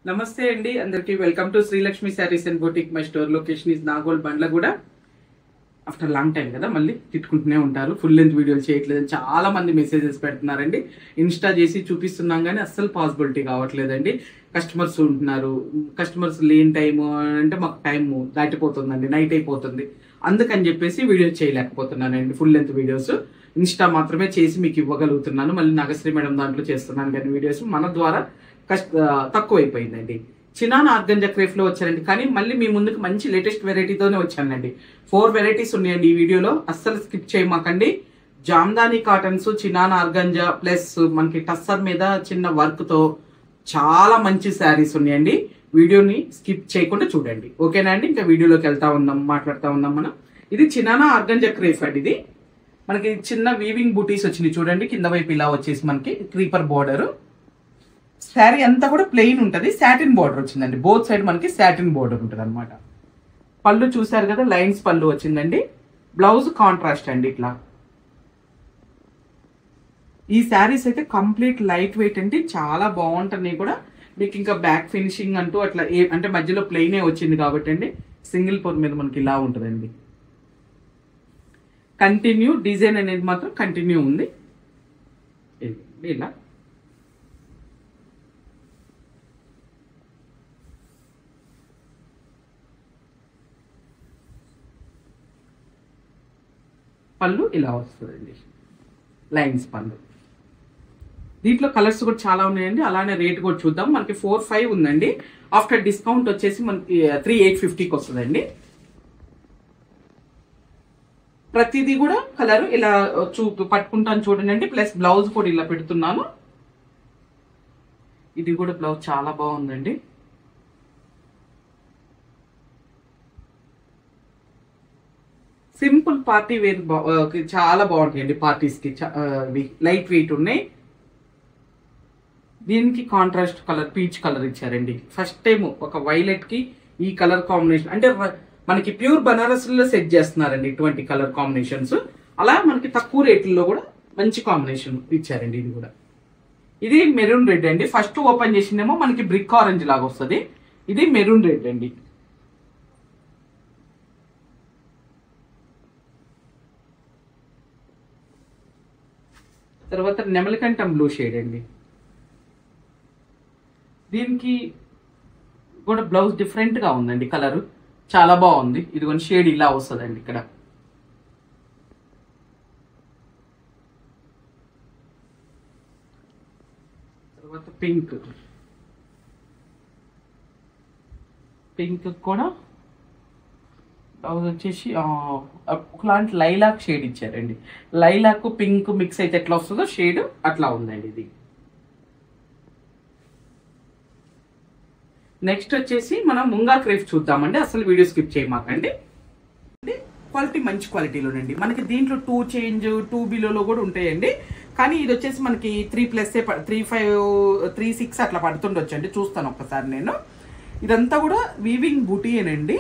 నమస్తే అండి అందరికి welcome to Srilakshmi saris and boutique. My store location is Nagole Bandlaguda. After long time కదా మళ్ళీ తిట్టుకుంటూనే ఉంటారు, ఫుల్ లెంత్ వీడియోలు చేయట్లేదని చాలా మంది మెసేజెస్ పెడుతున్నారండి. ఇన్స్టా చేసి చూపిస్తున్నాం కానీ అస్సలు పాసిబిలిటీ కావట్లేదండి. కస్టమర్స్ ఉంటున్నారు, కస్టమర్స్ లేని టైము అంటే మాకు టైం దాటిపోతుందండి, నైట్ అయిపోతుంది. అందుకని చెప్పేసి వీడియో చేయలేకపోతున్నానండి ఫుల్ లెంత్ వీడియోస్. ఇన్స్టా మాత్రమే చేసి మీకు ఇవ్వగలుగుతున్నాను. మళ్ళీ నాగశ్రీ మేడం దాంట్లో చేస్తున్నాను కానీ వీడియోస్ మన ద్వారా తక్కువైపోయిందండి. చినాన్ ఆర్గంజా క్రేఫ్ లో వచ్చారండి, కానీ మళ్ళీ మీ ముందుకు మంచి లేటెస్ట్ వెరైటీతోనే వచ్చానండి. 4 వెరైటీస్ ఉన్నాయండి ఈ వీడియోలో, అస్సలు స్కిప్ చేయమాకండి. జామ్దాని కాటన్స్, చినాన్ ఆర్గంజా ప్లస్ మనకి టస్సర్ మీద చిన్న వర్క్ తో చాలా మంచి శారీస్ ఉన్నాయండి. వీడియోని స్కిప్ చేయకుండా చూడండి, ఓకేనా అండి? ఇంకా వీడియోలోకి మాట్లాడుతూ ఉన్నాం మనం. ఇది చినానా ఆర్గంజా క్రేఫ్ అండి. ఇది మనకి చిన్న వీవింగ్ బూటీస్ వచ్చినాయి చూడండి. కింద వైపు ఇలా వచ్చేసి మనకి క్రీపర్ బోర్డర్. శారీ అంతా కూడా ప్లెయిన్ ఉంటుంది, సాటిన్ బోర్డర్ వచ్చిందండి. బోత్ సైడ్ మనకి సాటిన్ బోర్డర్ ఉంటుంది అనమాట. పళ్ళు చూసారు కదా, లైన్స్ పళ్ళు వచ్చిందండి. బ్లౌజ్ కాంట్రాస్ట్ అండి. ఇట్లా ఈ శారీస్ అయితే కంప్లీట్ లైట్ వెయిట్ అండి, చాలా బాగుంటున్నాయి కూడా. మీకు ఇంకా బ్యాక్ ఫినిషింగ్ అంటూ అట్లా అంటే మధ్యలో ప్లెయినే వచ్చింది కాబట్టి అండి, సింగిల్ పోర్ మీద మనకి ఇలా ఉంటుందండి. కంటిన్యూ డిజైన్ అనేది మాత్రం కంటిన్యూ ఉంది. ఇలా పళ్ళు ఇలా వస్తుందండి, లైన్స్ పళ్ళు. దీంట్లో కలర్స్ కూడా చాలా ఉన్నాయండి. అలానే రేట్ కూడా చూద్దాం. మనకి 4,500 ఉందండి. ఆఫ్టర్ డిస్కౌంట్ వచ్చేసి మనకి 3,850కి వస్తుందండి. ప్రతిదీ కూడా కలర్ ఇలా పట్టుకుంటాను చూడండి. ప్లస్ బ్లౌజ్ కూడా ఇలా పెడుతున్నాను. ఇది కూడా బ్లౌజ్ చాలా బాగుందండి. సింపుల్ పార్టీ వేర్ చాలా బాగుంటాయండి పార్టీస్ కి. లైట్ వెయిట్ ఉన్నాయి. దీనికి కాంట్రాస్ట్ కలర్ పీచ్ కలర్ ఇచ్చారండి. ఫస్ట్ టైం ఒక వైలెట్ కి ఈ కలర్ కాంబినేషన్, అంటే మనకి ప్యూర్ బనారస్ లో సెట్ చేస్తున్నారండి ఇటువంటి కలర్ కాంబినేషన్స్. అలా మనకి తక్కువ రేట్లలో కూడా మంచి కాంబినేషన్ ఇచ్చారండి. ఇది కూడా ఇది మెరూన్ రెడ్ అండి. ఫస్ట్ ఓపెన్ చేసిందేమో మనకి బ్రిక్ ఆరెంజ్ లాగా వస్తుంది. ఇది మెరూన్ రెడ్ అండి. తర్వాత నెమలికంఠం బ్లూ షేడ్ అండి. దీనికి కూడా బ్లౌజ్ డిఫరెంట్ గా ఉందండి. కలర్ చాలా బాగుంది. ఇది కొంచెం షేడ్ ఇలా వస్తుందండి. ఇక్కడ తర్వాత పింక్ కూడా బ్లౌజ్ వచ్చేసి ఒకలాంటి లైలాక్ షేడ్ ఇచ్చారండి. లైలాక్ పింక్ మిక్స్ అయితే ఎట్లా వస్తుందో షేడ్ అట్లా ఉందండి. ఇది నెక్స్ట్ వచ్చేసి మనం ముంగా క్రేఫ్ చూద్దామండి. అసలు వీడియో స్కిప్ చేయమాకండి. క్వాలిటీ మంచి క్వాలిటీలోనండి. మనకి దీంట్లో 2 చేంజ్ 2 బిలోలో కూడా ఉంటాయండి. కానీ ఇది వచ్చేసి మనకి 3+, 3.5, 3.6 అట్లా పడుతుండొచ్చు అండి. చూస్తాను ఒక్కసారి నేను. ఇదంతా కూడా వీవింగ్ బూటీయేనండి.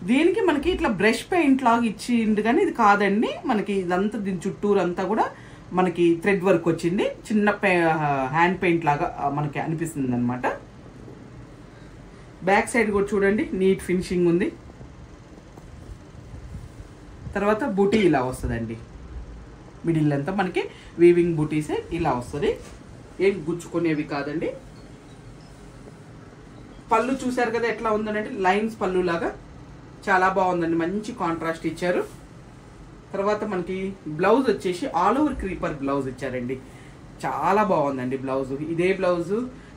దీనికి మనకి ఇట్లా బ్రష్ పెయింట్ లాగా ఇచ్చింది, కానీ ఇది కాదండి. మనకి ఇదంతా దీని చుట్టూరు అంతా కూడా మనకి థ్రెడ్ వర్క్ వచ్చింది. చిన్న హ్యాండ్ పెయింట్ లాగా మనకి అనిపిస్తుంది అనమాట. బ్యాక్ సైడ్ కూడా చూడండి, నీట్ ఫినిషింగ్ ఉంది. తర్వాత బూటీ ఇలా వస్తుందండి. మిడిల్ అంతా మనకి వీవింగ్ బూటీసే ఇలా వస్తుంది, ఏం గుచ్చుకునేవి కాదండి. పళ్ళు చూసారు కదా ఎట్లా ఉందంటే లైన్స్ పళ్ళు లాగా చాలా బాగుందండి. మంచి కాంట్రాస్ట్ ఇచ్చారు. తర్వాత మనకి బ్లౌజ్ వచ్చేసి ఆల్ ఓవర్ క్రీపర్ బ్లౌజ్ ఇచ్చారండి. చాలా బాగుందండి బ్లౌజ్. ఇదే బ్లౌజ్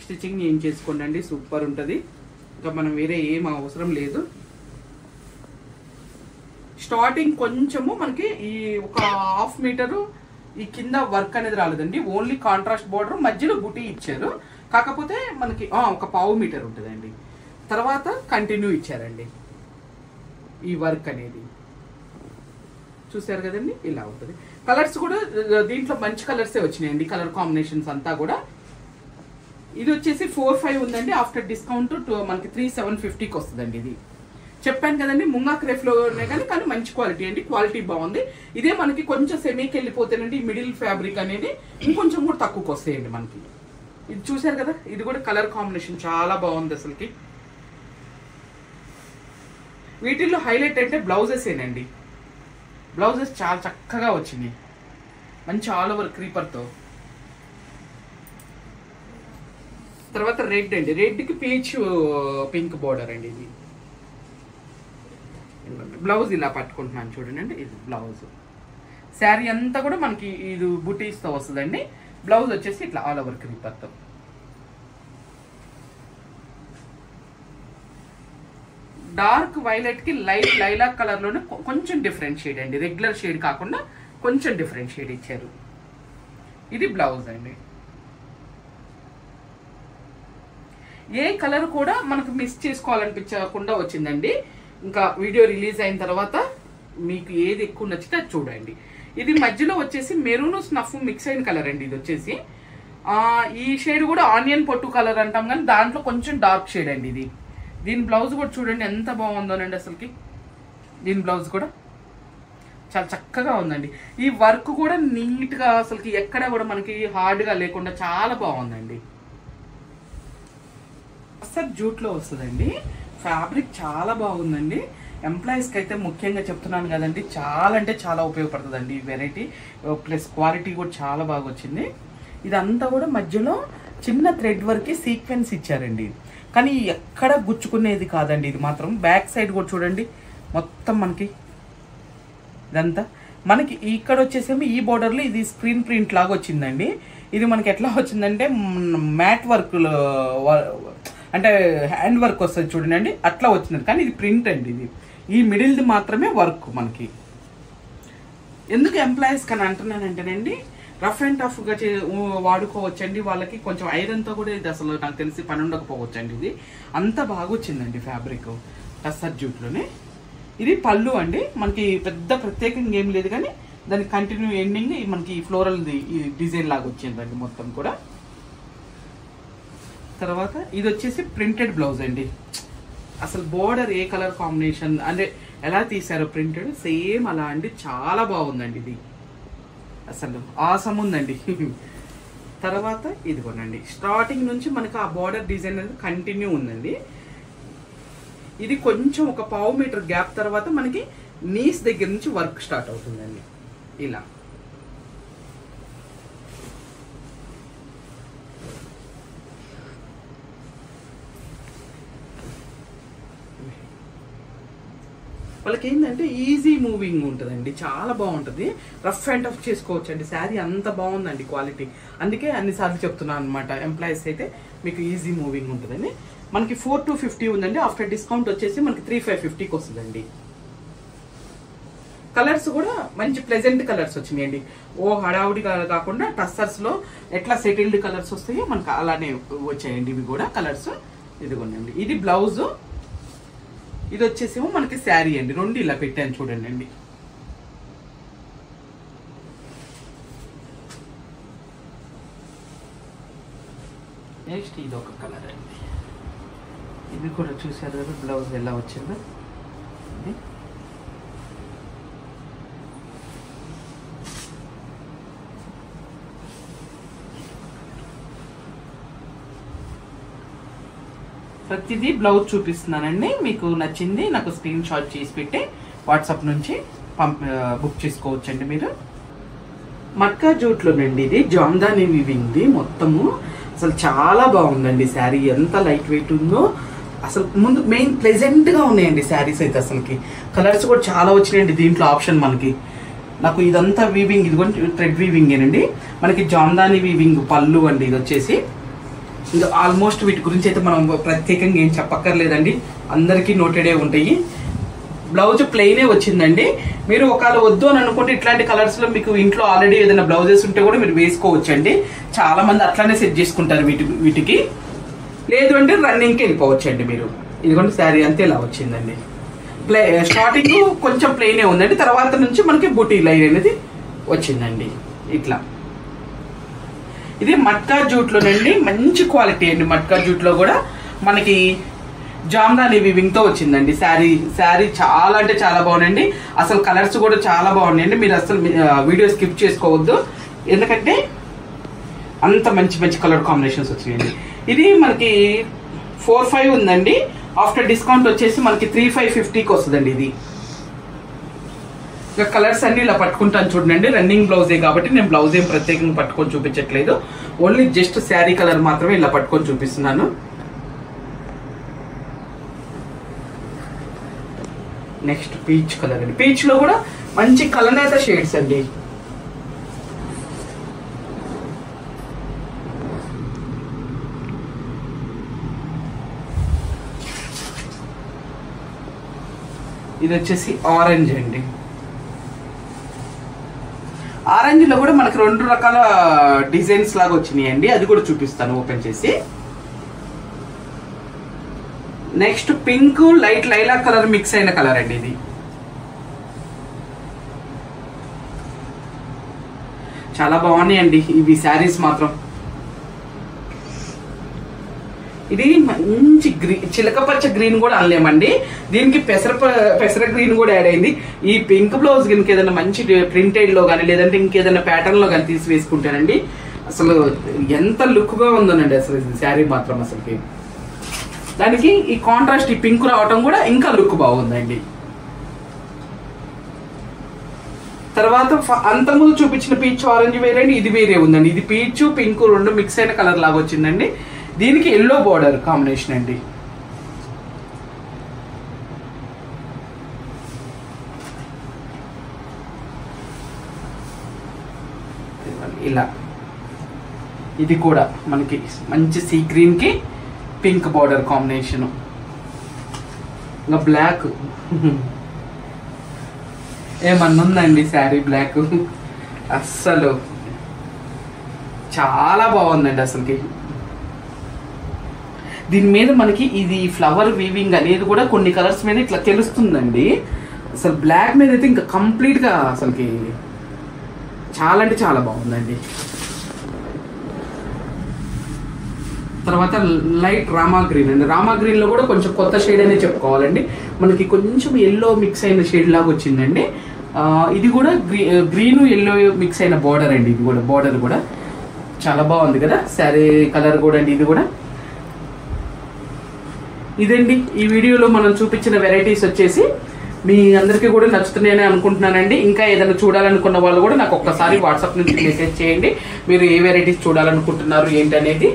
స్టిచ్చింగ్ ఏం చేసుకోండి, సూపర్ ఉంటుంది. ఇంకా మనం వేరే ఏం అవసరం లేదు. స్టార్టింగ్ కొంచెము మనకి ఈ ఒక 1/2 మీటరు ఈ కింద వర్క్ అనేది రాలేదండి. ఓన్లీ కాంట్రాస్ట్ బోర్డర్, మధ్యలో బుటీ ఇచ్చారు. కాకపోతే మనకి ఒక 1/2 మీటర్ ఉంటుందండి. తర్వాత కంటిన్యూ ఇచ్చారండి ఈ వర్క్ అనేది. చూసారు కదండి, ఇలా ఉంటుంది. కలర్స్ కూడా దీంట్లో మంచి కలర్సే వచ్చినాయండి. కలర్ కాంబినేషన్స్ అంతా కూడా. ఇది వచ్చేసి 4,500 ఉందండి. ఆఫ్టర్ డిస్కౌంట్ మనకి 3,750కి వస్తుందండి. ఇది చెప్పాను కదండి, ముంగా క్రేఫ్ లోనే కానీ మంచి క్వాలిటీ అండి. క్వాలిటీ బాగుంది. ఇదే మనకి కొంచెం సెమీకి వెళ్ళిపోతేనండి మిడిల్ ఫ్యాబ్రిక్ అనేది ఇంకొంచెం కూడా తక్కువకి వస్తాయండి మనకి. ఇది చూసారు కదా, ఇది కూడా కలర్ కాంబినేషన్ చాలా బాగుంది అసలుకి. వీటిల్లో హైలైట్ అంటే బ్లౌజెస్ ఏనండి. బ్లౌజెస్ చాలా చక్కగా వచ్చినాయి, మంచి ఆల్ ఓవర్ క్రీపర్తో. తర్వాత రెడ్ అండి, రెడ్కి పీచ్ పింక్ బోర్డర్ అండి. ఇది బ్లౌజ్ ఇలా పట్టుకుంటున్నాను చూడండి, ఇది బ్లౌజ్. శారీ అంతా కూడా మనకి ఇది బుటీస్తో వస్తుందండి. బ్లౌజ్ వచ్చేసి ఇట్లా ఆల్ ఓవర్ క్రీపర్తో. డార్క్ వైలెట్కి లైట్ లైలాక్ కలర్లోనే కొంచెం డిఫరెంట్ షేడ్ అండి, రెగ్యులర్ షేడ్ కాకుండా కొంచెం డిఫరెంట్ షేడ్ ఇచ్చారు. ఇది బ్లౌజ్ అండి. ఏ కలర్ కూడా మనకు మిస్ చేసుకోవాలనిపించకుండా వచ్చిందండి. ఇంకా వీడియో రిలీజ్ అయిన తర్వాత మీకు ఏది ఎక్కువ నచ్చితే అది చూడండి. ఇది మధ్యలో వచ్చేసి మెరూన్ స్నఫ్ మిక్స్ అయిన కలర్ అండి. ఇది వచ్చేసి ఈ షేడ్ కూడా ఆనియన్ పొట్టు కలర్ అంటాం, కానీ దాంట్లో కొంచెం డార్క్ షేడ్ అండి ఇది. దీని బ్లౌజ్ కూడా చూడండి ఎంత బాగుందోనండి అసలుకి. దీని బ్లౌజ్ కూడా చాలా చక్కగా ఉందండి. ఈ వర్క్ కూడా నీట్గా అసలుకి ఎక్కడ కూడా మనకి హార్డ్గా లేకుండా చాలా బాగుందండి. అసలు జూట్లో వస్తుందండి. ఫ్యాబ్రిక్ చాలా బాగుందండి. ఎంప్లాయీస్కి అయితే ముఖ్యంగా చెప్తున్నాను కదండి, చాలా అంటే చాలా ఉపయోగపడుతుందండి ఈ వెరైటీ. ప్లస్ క్వాలిటీ కూడా చాలా బాగా వచ్చింది. ఇదంతా కూడా మధ్యలో చిన్న థ్రెడ్ వర్క్కి సీక్వెన్స్ ఇచ్చారండి, కానీ ఎక్కడ గుచ్చుకునేది కాదండి. ఇది మాత్రం బ్యాక్ సైడ్ కూడా చూడండి, మొత్తం మనకి ఇదంతా మనకి ఇక్కడ వచ్చేసేమో ఈ బోర్డర్లో ఇది స్క్రీన్ ప్రింట్ లాగా వచ్చిందండి. ఇది మనకి ఎట్లా వచ్చిందంటే మ్యాట్ వర్క్ అంటే హ్యాండ్ వర్క్ వస్తుంది చూడండి, అట్లా వచ్చింది. కానీ ఇది ప్రింట్ అండి. ఇది ఈ మిడిల్ది మాత్రమే వర్క్ మనకి. ఎందుకు ఎంప్లాయీస్ కానీ అంటున్నానంటేనండి, రఫ్ అండ్ టఫ్గా వాడుకోవచ్చండి. వాళ్ళకి కొంచెం ఐరన్తో కూడా ఇది అసలు నాకు తెలిసి పని ఉండకపోవచ్చండి. ఇది అంత బాగా వచ్చిందండి ఫ్యాబ్రిక్ టస్సర్ జూట్లోనే. ఇది పళ్ళు అండి, మనకి పెద్ద ప్రత్యేకంగా ఏం లేదు, కానీ దానికి కంటిన్యూ ఎండింగ్ మనకి ఫ్లోరల్ది ఈ డిజైన్ లాగా వచ్చిందండి మొత్తం కూడా. తర్వాత ఇది వచ్చేసి ప్రింటెడ్ బ్లౌజ్ అండి. అసలు బోర్డర్ ఏ కలర్ కాంబినేషన్ అంటే ఎలా తీసారో ప్రింటెడ్ సేమ్ అలా అండి, చాలా బాగుందండి. ఇది అసలు ఆసమ్ ఉందండి. తర్వాత ఇదిగోనండి, స్టార్టింగ్ నుంచి మనకి ఆ బోర్డర్ డిజైన్ అనేది కంటిన్యూ ఉందండి. ఇది కొంచెం ఒక పావు మీటర్ గ్యాప్ తర్వాత మనకి నీస్ దగ్గర నుంచి వర్క్ స్టార్ట్ అవుతుందండి. ఇలా వాళ్ళకి ఏంటంటే ఈజీ మూవింగ్ ఉంటుందండి, చాలా బాగుంటుంది. రఫ్ అండ్ టఫ్ చేసుకోవచ్చు అండి. శారీ అంత బాగుందండి క్వాలిటీ. అందుకే అన్నిసార్లు చెప్తున్నాను అనమాట, ఎంప్లాయీస్ అయితే మీకు ఈజీ మూవింగ్ ఉంటుందని. మనకి 4250 ఉందండి. ఆఫ్టర్ డిస్కౌంట్ వచ్చేసి మనకి 3550కి వస్తుందండి. కలర్స్ కూడా మంచి ప్లెజెంట్ కలర్స్ వచ్చినాయండి. ఓ హడావుడి కాకుండా టస్సర్స్లో ఎట్లా సెటిల్డ్ కలర్స్ వస్తాయో మనకు అలానే వచ్చాయండి ఇవి కూడా కలర్స్. ఇదిగోనండి, ఇది బ్లౌజ్, ఇది వచ్చేసేమో మనకి శారీ అండి. రెండు ఇలా పెట్టాను చూడండి అండి. నెక్స్ట్ ఇది ఒక కలర్ అండి. ఇది కూడా చూసారు కదా బ్లౌజ్ ఎలా వచ్చిందో. ప్రతిదీ బ్లౌజ్ చూపిస్తున్నానండి. మీకు నచ్చింది నాకు స్క్రీన్ షాట్ చేసి పెట్టి వాట్సాప్ నుంచి బుక్ చేసుకోవచ్చండి మీరు. మట్కా జూట్లోనండి, ఇది జామ్దాని వీవింగ్ది మొత్తము. అసలు చాలా బాగుందండి శారీ, ఎంత లైట్ వెయిట్ ఉందో అసలు. ముందు మెయిన్ ప్లెజెంట్గా ఉన్నాయండి శారీస్ అయితే. అసలుకి కలర్స్ కూడా చాలా వచ్చినాయండి దీంట్లో ఆప్షన్ మనకి. నాకు ఇదంతా వీవింగ్, ఇది కూడా థ్రెడ్ వీవింగేనండి. మనకి జామ్దాని వీవింగ్ పళ్ళు అండి. ఇది వచ్చేసి ఇంకా ఆల్మోస్ట్ వీటి గురించి అయితే మనం ప్రత్యేకంగా ఏం చెప్పక్కర్లేదండి, అందరికీ నోటెడే ఉంటాయి. బ్లౌజ్ ప్లెయినే వచ్చిందండి. మీరు ఒకవేళ వద్దు అని అనుకుంటే ఇట్లాంటి కలర్స్లో మీకు ఇంట్లో ఆల్రెడీ ఏదైనా బ్లౌజెస్ ఉంటే కూడా మీరు వేసుకోవచ్చండి. చాలా మంది అట్లానే సెట్ చేసుకుంటారు వీటికి. లేదు అంటే రన్నింగ్కి వెళ్ళిపోవచ్చండి మీరు. ఇదిగోండి శారీ అంతే ఇలా వచ్చిందండి. స్టార్టింగ్ కొంచెం ప్లెయినే ఉందండి, తర్వాత నుంచి మనకి బూటీ లైన్ అనేది వచ్చిందండి ఇట్లా. ఇది మట్కా జూట్లోనండి, మంచి క్వాలిటీ అండి. మట్కా జూట్లో కూడా మనకి జామ్దాని వీవింగ్తో వచ్చిందండి శారీ చాలా అంటే చాలా బాగుందండి. అసలు కలర్స్ కూడా చాలా బాగున్నాయండి. మీరు అసలు వీడియో స్కిప్ చేసుకోవద్దు, ఎందుకంటే అంత మంచి మంచి కలర్ కాంబినేషన్స్ వచ్చినాయండి. ఇది మనకి 4,500 ఉందండి. ఆఫ్టర్ డిస్కౌంట్ వచ్చేసి మనకి 3,550కి వస్తుందండి. ఇది ఇక కలర్స్ అన్ని ఇలా పట్టుకుంటాను చూడండి. రన్నింగ్ బ్లౌజే కాబట్టి నేను బ్లౌజ్ ఏం ప్రత్యేకంగా పట్టుకొని చూపించట్లేదు, ఓన్లీ జస్ట్ శారీ కలర్ మాత్రమే ఇలా పట్టుకొని చూపిస్తున్నాను. నెక్స్ట్ పీచ్ కలర్ అండి. పీచ్ లో కూడా మంచి కలనేత షేడ్స్ అండి. ఇది వచ్చేసి ఆరెంజ్ అండి. ఆరెంజ్ లో కూడా మనకి 2 రకాల డిజైన్స్ లాగా వచ్చినాయి అండి, అది కూడా చూపిస్తాను ఓపెన్ చేసి. Next pink light Laila colour mix అయిన కలర్ అండి. ఇది చాలా బాగున్నాయండి ఇవి శారీస్ మాత్రం. ఇది మంచి గ్రీన్, చిలకపచ్చ గ్రీన్ కూడా అనలేమండి, దీనికి పెసర గ్రీన్ కూడా యాడ్ అయింది. ఈ పింక్ బ్లౌజ్ కనుక ఏదైనా మంచి ప్రింటెడ్ లో కానీ లేదంటే ఇంకేదైనా ప్యాటర్న్ లో కానీ తీసి వేసుకుంటానండి, అసలు ఎంత లుక్ గా ఉందోనండి అసలు ఇది శారీ మాత్రం. అసలుకి దానికి ఈ కాంట్రాస్ట్ ఈ పింక్ రావటం కూడా ఇంకా లుక్ బాగుందండి. తర్వాత అంతకుముందు చూపించిన పీచ్ ఆరెంజ్ వేరేండి, ఇది వేరే ఉందండి. ఇది పీచ్ పింక్ 2 మిక్స్ అయిన కలర్ లాగా వచ్చిందండి. దీనికి ఎల్లో బోర్డర్ కాంబినేషన్ అండి. ఇలా ఇది కూడా మనకి మంచి సీ గ్రీన్ కి పింక్ బోర్డర్ కాంబినేషన్. ఇంకా బ్లాక్ ఏమన్నా ఉందండి శారీ బ్లాక్, అస్సలు చాలా బాగుందండి అసలుకి. దీని మీద మనకి ఇది ఫ్లవర్ వీవింగ్ అనేది కూడా కొన్ని కలర్స్ మీద ఇట్లా తెలుస్తుందండి. అసలు బ్లాక్ మీద అయితే ఇంకా కంప్లీట్ గా అసలుకి చాలా అంటే చాలా బాగుందండి. తర్వాత లైట్ రామా గ్రీన్ అండి. రామా గ్రీన్ లో కూడా కొంచెం కొత్త షేడ్ అనే చెప్పుకోవాలండి, మనకి కొంచెం ఎల్లో మిక్స్ అయిన షేడ్ లాగా వచ్చిందండి. ఇది కూడా గ్రీన్ ఎల్లో మిక్స్ అయిన బార్డర్ అండి. ఇది కూడా బార్డర్ కూడా చాలా బాగుంది కదా శారీ కలర్ కూడా అండి. ఇది కూడా ఇదండి ఈ వీడియోలో మనం చూపించిన వెరైటీస్ వచ్చేసి మీ అందరికీ కూడా నచ్చుతున్నాయని అనుకుంటున్నానండి. ఇంకా ఏదైనా చూడాలనుకున్న వాళ్ళు కూడా నాకు ఒక్కసారి వాట్సాప్ నుంచి మెసేజ్ చేయండి, మీరు ఏ వెరైటీస్ చూడాలనుకుంటున్నారు ఏంటి అనేది.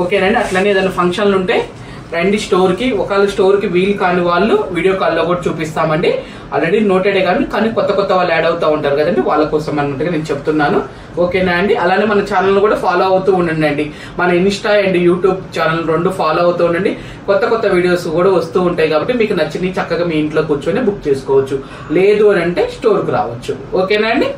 ఓకేనండి. అట్లనే ఏదైనా ఫంక్షన్లు ఉంటే రండి స్టోర్కి. ఒకవేళ స్టోర్కి వీలు కాని వాళ్ళు వీడియో కాల్లో కూడా చూపిస్తామండి. ఆల్రెడీ నోటెడే కానీ కొత్త వాళ్ళు యాడ్ అవుతూ ఉంటారు కదండి, వాళ్ళ కోసం అన్నట్టుగా నేను చెప్తున్నాను. ఓకేనా అండి. అలానే మన ఛానల్ కూడా ఫాలో అవుతూ ఉండండి. మన Insta and YouTube channel 2 follow అవుతూ ఉండండి. కొత్త వీడియోస్ కూడా వస్తూ ఉంటాయి కాబట్టి మీకు నచ్చినవి చక్కగా మీ ఇంట్లో కూర్చొని బుక్ చేసుకోవచ్చు. లేదు అని అంటే స్టోర్కి రావచ్చు. ఓకేనా అండి.